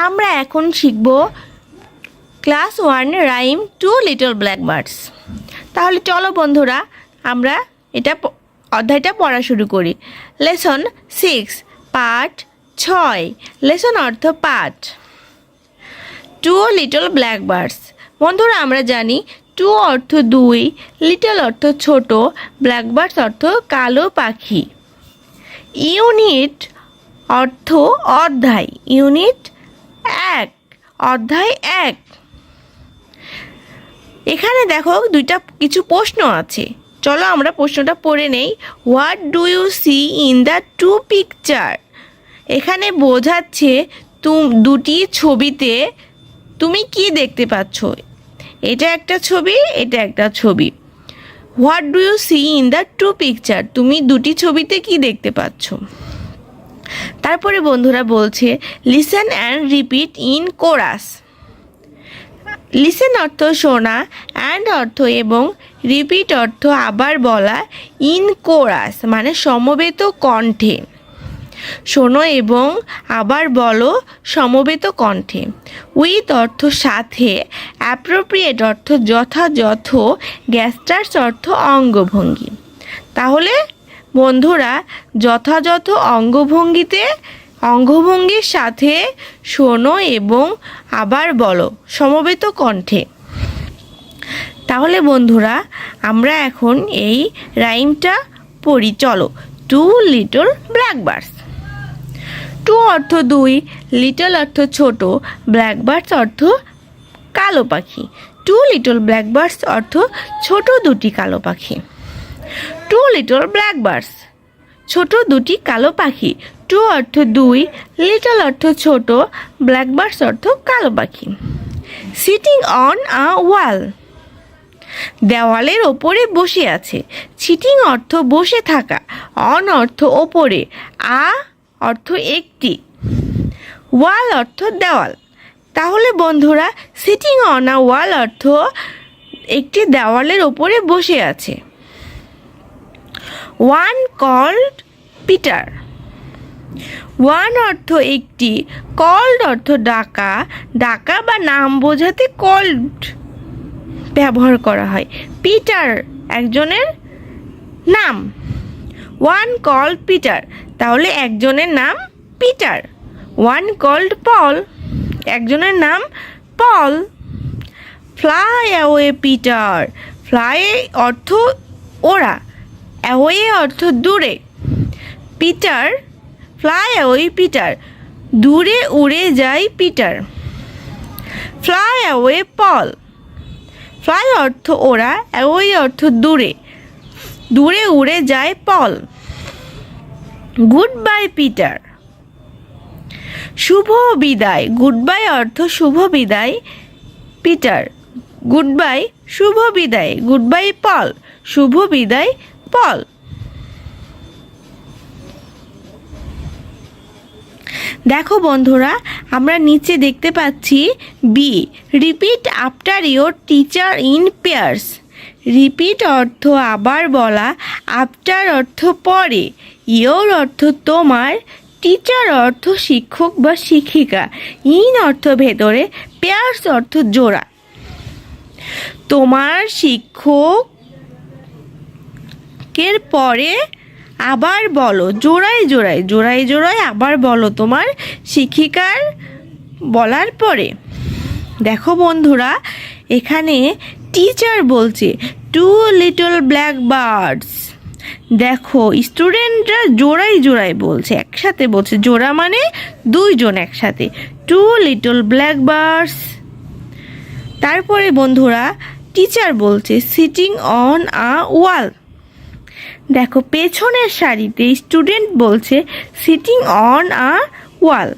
আমরা এখন শিখব class 1 rhyme two little blackbirds. তাহলে চলো বন্ধুরা আমরা অধ্যায়টা পড়া শুরু করি। লেসন 6 পাঠ 6। লেসন অর্থ পাঠ। Two little blackbirds. বন্ধুরা আমরা জানি টু অর্থ 2, লিটল অর্থ ছোট, ব্ল্যাকবার্ডস অর্থ কালো পাখি। ইউনিট অর্থ অধ্যায়, ইউনিট 1, অধ্যায় 1। এখানে দেখো কিছু প্রশ্ন আছে, চলো আমরা প্রশ্নটা পড়ে নেই। What do you see in the two picture? এখানে বোঝাচ্ছে দুটি ছবিতে তুমি কি দেখতে পাচ্ছ। এটা একটা ছবি, এটা একটা ছবি। What do you see in the two picture? তুমি দুটি ছবিতে কি দেখতে পাচ্ছ। তারপরে বন্ধুরা বলছে listen and repeat in chorus. Listen অর্থ শোনা, অ্যান্ড অর্থ এবং, রিপিট অর্থ আবার বলা, ইন কোরাস মানে সমবেত কণ্ঠে। শোনো এবং আবার বলো সমবেত কণ্ঠে। উইথ অর্থ সাথে, অ্যাপ্রোপ্রিয়েট অর্থ যথাযথ, গ্যাস্টার্স অর্থ অঙ্গভঙ্গি। তাহলে বন্ধুরা যথাযথ অঙ্গভঙ্গির সাথে শোনো এবং আবার বলো সমবেত কণ্ঠে। তাহলে বন্ধুরা আমরা এখন এই রাইমটা পড়ি, চলো। Two little blackbirds. টু অর্থ 2, লিটল অর্থ ছোট, ব্ল্যাকবার্ডস অর্থ কালো পাখি। টু লিটল ব্ল্যাকবার্ডস অর্থ ছোট দুটি কালো পাখি। টু লিটল ব্ল্যাকবার্ডস, ছোট দুটি কালো পাখি। টু অর্থ 2, লিটল অর্থ ছোট, ব্ল্যাকবার্ডস অর্থ কালো পাখি। সিটিং অন আ ওয়াল, দেওয়ালের ওপরে বসে আছে। সিটিং অর্থ বসে থাকা, অন অর্থ ওপরে, আ অর্থ একটি, ওয়াল অর্থ দেওয়াল। তাহলে বন্ধুরা সিটিং অন আ ওয়াল অর্থ একটি দেওয়ালের ওপরে বসে আছে। One called Peter. ওয়ান অর্থ একটি, কল্ড অর্থ ডাকা, ডাকা বা নাম বোঝাতে কল্ড ব্যবহার করা হয়। পিটার একজনের নাম। ওয়ান কল্ড পিটার, তাহলে একজনের নাম পিটার। ওয়ান কল্ড পল, একজনের নাম পল। ফ্লাই অ্যাওয়ে পিটার, ফ্লাই অর্থ ওরা, অ্যাওয়ে অর্থ দূরে। পিটার, ফ্লাই অ্যাওয়ে পিটার, দূরে উড়ে যায় পিটার। ফ্লাই অ্যাওয়ে পল, ফ্লাই অর্থ ওরা, অ্যাওয়ে অর্থ দূরে, দূরে উড়ে যায় পল। গুড বাই পিটার, শুভ বিদায়। গুড বাই অর্থ শুভ বিদায় পিটার, গুড বাই শুভ বিদায়। গুড বাই পল, শুভ বিদায় পল। দেখো বন্ধুরা আমরা নিচে দেখতে পাচ্ছি B, repeat after your teacher in pairs. Repeat অর্থ আবার বলা, আফটার অর্থ পরে, ইয়োর অর্থ তোমার, টিচার অর্থ শিক্ষক বা শিক্ষিকা, ইন অর্থ ভেতরে, পেয়ার্স অর্থ জোড়া। তোমার শিক্ষকের পরে আবার বলো, জোড়ায় জোড়ায়, জোড়ায় জোড়ায় আবার বলো তোমার শিক্ষিকার বলার পরে। দেখো বন্ধুরা এখানে টিচার বলছে টু লিটল ব্ল্যাকবার্ডস। দেখো স্টুডেন্টরা জোড়ায় জোড়ায় বলছে, একসাথে বলছে, জোড়া মানে দুইজন একসাথে। Two little blackbirds. তারপরে বন্ধুরা টিচার বলছে সিটিং অন আ ওয়াল। দেখো পেছনের সারিতে স্টুডেন্ট বলছে সিটিং অন আ ওয়াল।